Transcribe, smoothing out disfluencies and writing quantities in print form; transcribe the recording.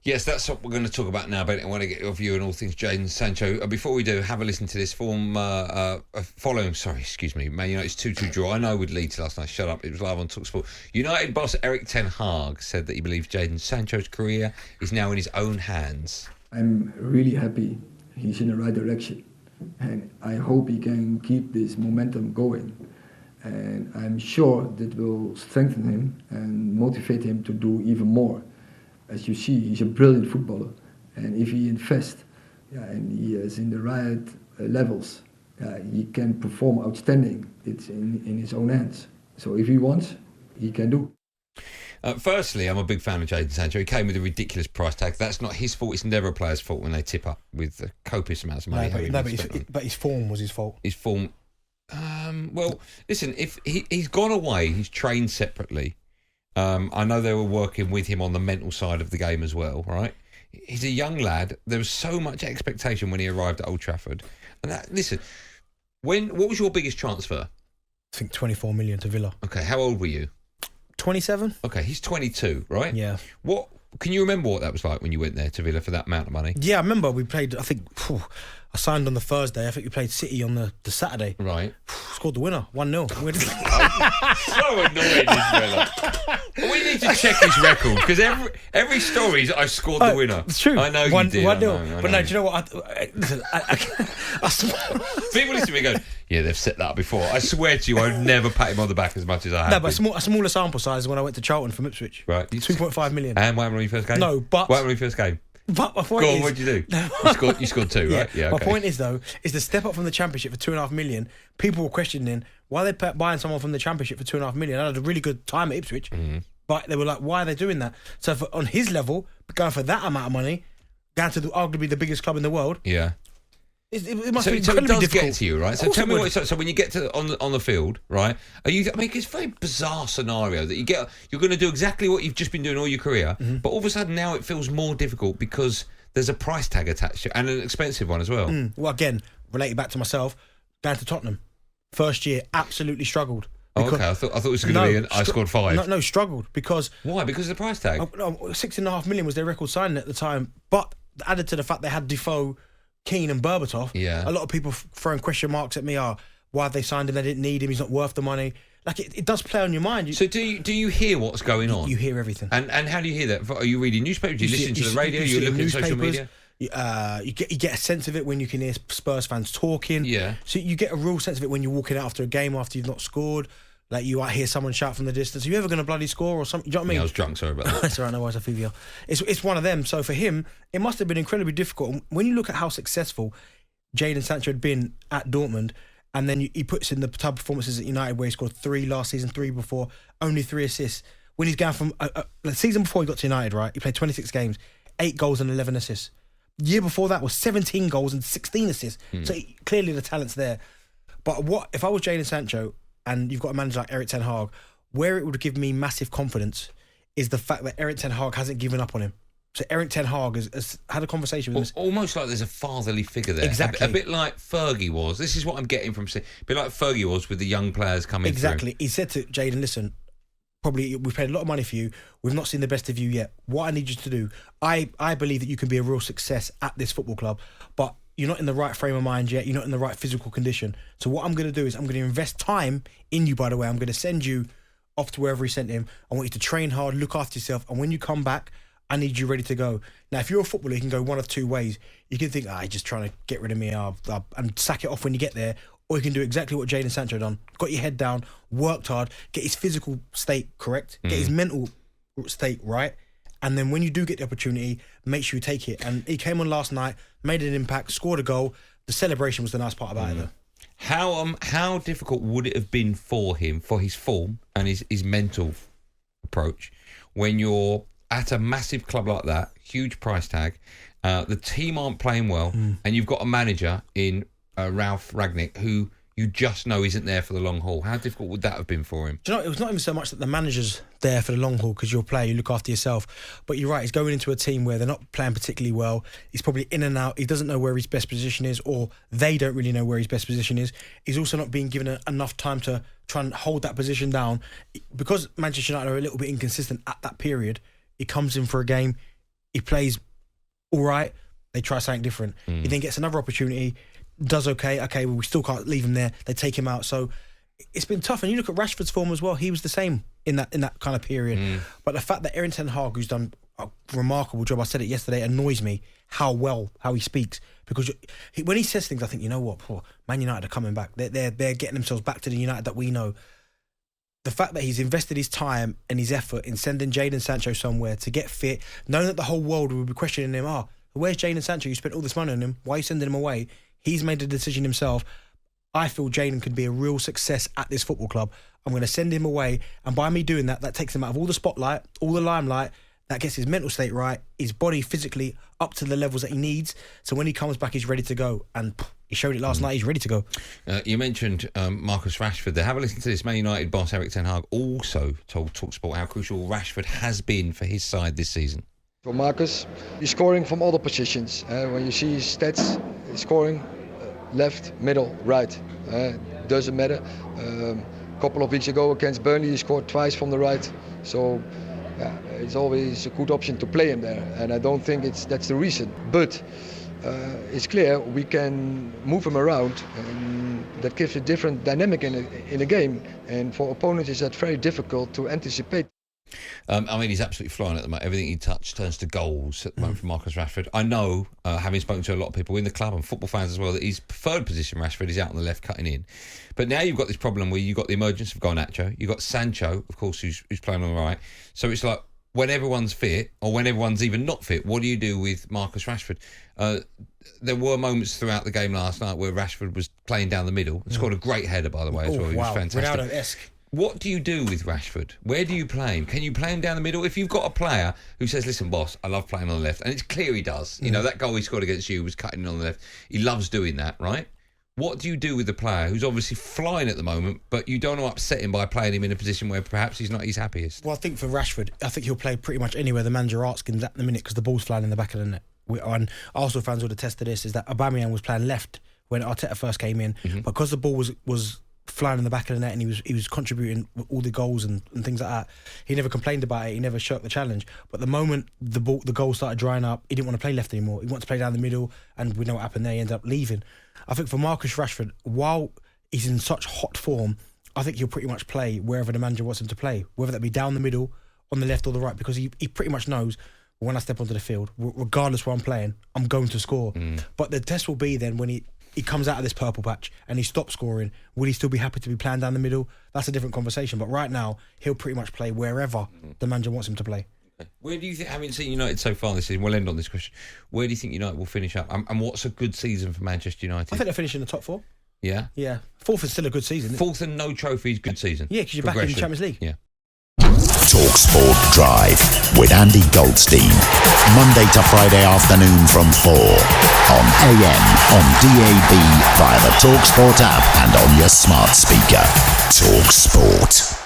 Yes, that's what we're going to talk about now, Bent. I want to get your view on all things Jadon Sancho. Before we do, have a listen to this following, Man United's 2-2 draw. I know with Leeds last night, shut up, it was live on talkSPORT. United boss Erik Ten Hag said that he believes Jadon Sancho's career is now in his own hands. I'm really happy he's in the right direction, and I hope he can keep this momentum going. And I'm sure that will strengthen him and motivate him to do even more. As you see, he's a brilliant footballer, and if he invests, and he is in the right levels, he can perform outstanding. It's in his own hands. So if he wants, he can do. Firstly, I'm a big fan of Jadon Sancho. He came with a ridiculous price tag. That's not his fault. It's never a player's fault when they tip up with copious amounts of money. But his form was his fault. His form. Well, listen, if he's gone away, he's trained separately. I know they were working with him on the mental side of the game as well, right? He's a young lad. There was so much expectation when he arrived at Old Trafford. And listen, what was your biggest transfer? I think 24 million to Villa. Okay, how old were you? 27. Okay, he's 22, right? Yeah. What can you remember what that was like when you went there to Villa for that amount of money? Yeah, I remember we played, I think, I signed on the Thursday. I think we played City on the Saturday. Right. Scored the winner, 1-0. So annoying, Isabella. We need to check his record, because every story is I scored the winner. It's true. I know you did. 1-0. But no, do you know what? People listen to me and go, yeah, they've set that up before. I swear to you, I've never pat him on the back as much as I have. No, but a smaller sample size when I went to Charlton from Ipswich. Right. 2.5 million. And what happened on your first game? No, but... What happened on your first game? But my point Go on, is... what did you do? You scored 2, right? Yeah, My okay. point is, though, is the step up from the Championship for 2.5 million. People were questioning why they're buying someone from the Championship for 2.5 million. I had a really good time at Ipswich, but they were like, why are they doing that? So on his level, going for that amount of money, going to arguably the biggest club in the world, yeah, it must so, be so it incredibly does difficult. get to you, right? So tell me what. So when you get to on the field, right? Are you? I mean, it's a very bizarre scenario that you're going to do exactly what you've just been doing all your career, but all of a sudden now it feels more difficult because there's a price tag attached to it, and an expensive one as well. Well, again, related back to myself, going to Tottenham, first year absolutely struggled. Oh, okay. I thought it was going to be I scored 5. No, struggled because why? Because of the price tag. 6.5 million was their record signing at the time, but added to the fact they had Defoe, Keane and Berbatov. Yeah. A lot of people throwing question marks at me why have they signed him? They didn't need him. He's not worth the money. Like it does play on your mind. So do you hear what's going on? You hear everything. And how do you hear that? Are you reading newspapers? Do you listen to the radio? You look at social media? You get a sense of it when you can hear Spurs fans talking. Yeah. So you get a real sense of it when you're walking out after a game after you've not scored. Like you might hear someone shout from the distance, "Are you ever going to bloody score?" or something. Do you know what I mean? Yeah, I was drunk. Sorry about that. That's all right. No worries. I feel you. It's one of them. So for him, it must have been incredibly difficult. When you look at how successful Jadon Sancho had been at Dortmund, and then he puts in the type of performances at United where he scored 3 last season, 3 before, only 3 assists. When he's going from the season before he got to United, right? He played 26 games, 8 goals and 11 assists. The year before that was 17 goals and 16 assists. So clearly the talent's there. But what if I was Jadon Sancho and you've got a manager like Erik Ten Hag, where it would give me massive confidence is the fact that Erik Ten Hag hasn't given up on him. So Erik Ten Hag has had a conversation with him. Almost like there's a fatherly figure there. Exactly. A bit like Fergie was. This is what I'm getting from... A bit like Fergie was with the young players coming Exactly. through. He said to Jadon, listen, probably we've paid a lot of money for you. We've not seen the best of you yet. What I need you to do, I believe that you can be a real success at this football club, but you're not in the right frame of mind yet. You're not in the right physical condition. So what I'm going to do is I'm going to invest time in you, by the way. I'm going to send you off to wherever he sent him. I want you to train hard, look after yourself. And when you come back, I need you ready to go. Now, if you're a footballer, you can go one of 2 ways. You can think, he's just trying to get rid of me and sack it off when you get there. Or you can do exactly what Jadon Sancho done. Got your head down, worked hard, get his physical state correct, get his mental state right. And then when you do get the opportunity, make sure you take it. And he came on last night, made an impact, scored a goal. The celebration was the nice part about it, though. How difficult would it have been for him, for his form and his mental approach, when you're at a massive club like that, huge price tag, the team aren't playing well, and you've got a manager in Ralf Rangnick who you just know isn't there for the long haul? How difficult would that have been for him? Do you know, it was not even so much that the manager's there for the long haul because you're a player, you look after yourself. But you're right, he's going into a team where they're not playing particularly well. He's probably in and out. He doesn't know where his best position is, or they don't really know where his best position is. He's also not being given enough time to try and hold that position down. Because Manchester United are a little bit inconsistent at that period, he comes in for a game, he plays all right, they try something different. He then gets another opportunity, does okay, well, we still can't leave him there, they take him out. So it's been tough. And you look at Rashford's form as well, he was the same in that kind of period. But the fact that Erik Ten Hag, who's done a remarkable job, I said it yesterday, annoys me how he speaks, because when he says things, I think, you know what, Man United are coming back, they're getting themselves back to the United that we know. The fact that he's invested his time and his effort in sending Jadon Sancho somewhere to get fit, knowing that the whole world will be questioning him, where's Jadon Sancho, you spent all this money on him, why are you sending him away? He's made the decision himself. I feel Jadon could be a real success at this football club. I'm going to send him away, and by me doing that, that takes him out of all the spotlight, all the limelight. That gets his mental state right, his body physically up to the levels that he needs. So when he comes back, he's ready to go. And he showed it last night, he's ready to go. You mentioned Marcus Rashford there. Have a listen to this. Man United boss Erik Ten Hag also told talkSPORT how crucial Rashford has been for his side this season. For Marcus, he's scoring from all the positions. When you see his stats, he's scoring left, middle, right. Doesn't matter. A couple of weeks ago against Burnley, he scored twice from the right. So it's always a good option to play him there, and I don't think that's the reason. But it's clear we can move him around, and that gives a different dynamic in a game. And for opponents, it's very difficult to anticipate. I mean, he's absolutely flying at the moment. Everything he touches turns to goals at the moment for Marcus Rashford. I know, having spoken to a lot of people in the club and football fans as well, that his preferred position, Rashford, is out on the left cutting in. But now you've got this problem where you've got the emergence of Garnacho, you've got Sancho, of course, who's playing on the right. So it's like, when everyone's fit, or when everyone's even not fit, what do you do with Marcus Rashford? There were moments throughout the game last night where Rashford was playing down the middle. Scored a great header, by the way, as well. He was fantastic. Ronaldo-esque. What do you do with Rashford? Where do you play him? Can you play him down the middle? If you've got a player who says, listen, boss, I love playing on the left, and it's clear he does. You know, that goal he scored against you was cutting in on the left. He loves doing that, right? What do you do with the player who's obviously flying at the moment, but you don't want to upset him by playing him in a position where perhaps he's not his happiest? Well, I think for Rashford, I think he'll play pretty much anywhere the manager asks him at the minute, because the ball's flying in the back of the net. And Arsenal fans would attest to this, is that Aubameyang was playing left when Arteta first came in, because the ball was flying in the back of the net, and he was contributing all the goals and things like that. He never complained about it. He never shirked the challenge. But the moment the goal started drying up, he didn't want to play left anymore. He wanted to play down the middle, and we know what happened there. He ended up leaving. I think for Marcus Rashford, while he's in such hot form, I think he'll pretty much play wherever the manager wants him to play, whether that be down the middle, on the left or the right, because he pretty much knows, when I step onto the field, regardless where I'm playing, I'm going to score. But the test will be then when he comes out of this purple patch and he stops scoring, will he still be happy to be playing down the middle? That's a different conversation. But right now, he'll pretty much play wherever the manager wants him to play. Okay. Where do you think, having seen United so far this season, we'll end on this question, where do you think United will finish up? And what's a good season for Manchester United? I think they'll finish in the top four. Yeah? Yeah. Fourth is still a good season. Fourth and no trophies, good season. Yeah, because you're back in the Champions League. Yeah. talkSPORT Drive with Andy Goldstein. Monday to Friday afternoon from 4 on AM, on DAB, via the talkSPORT app and on your smart speaker. talkSPORT.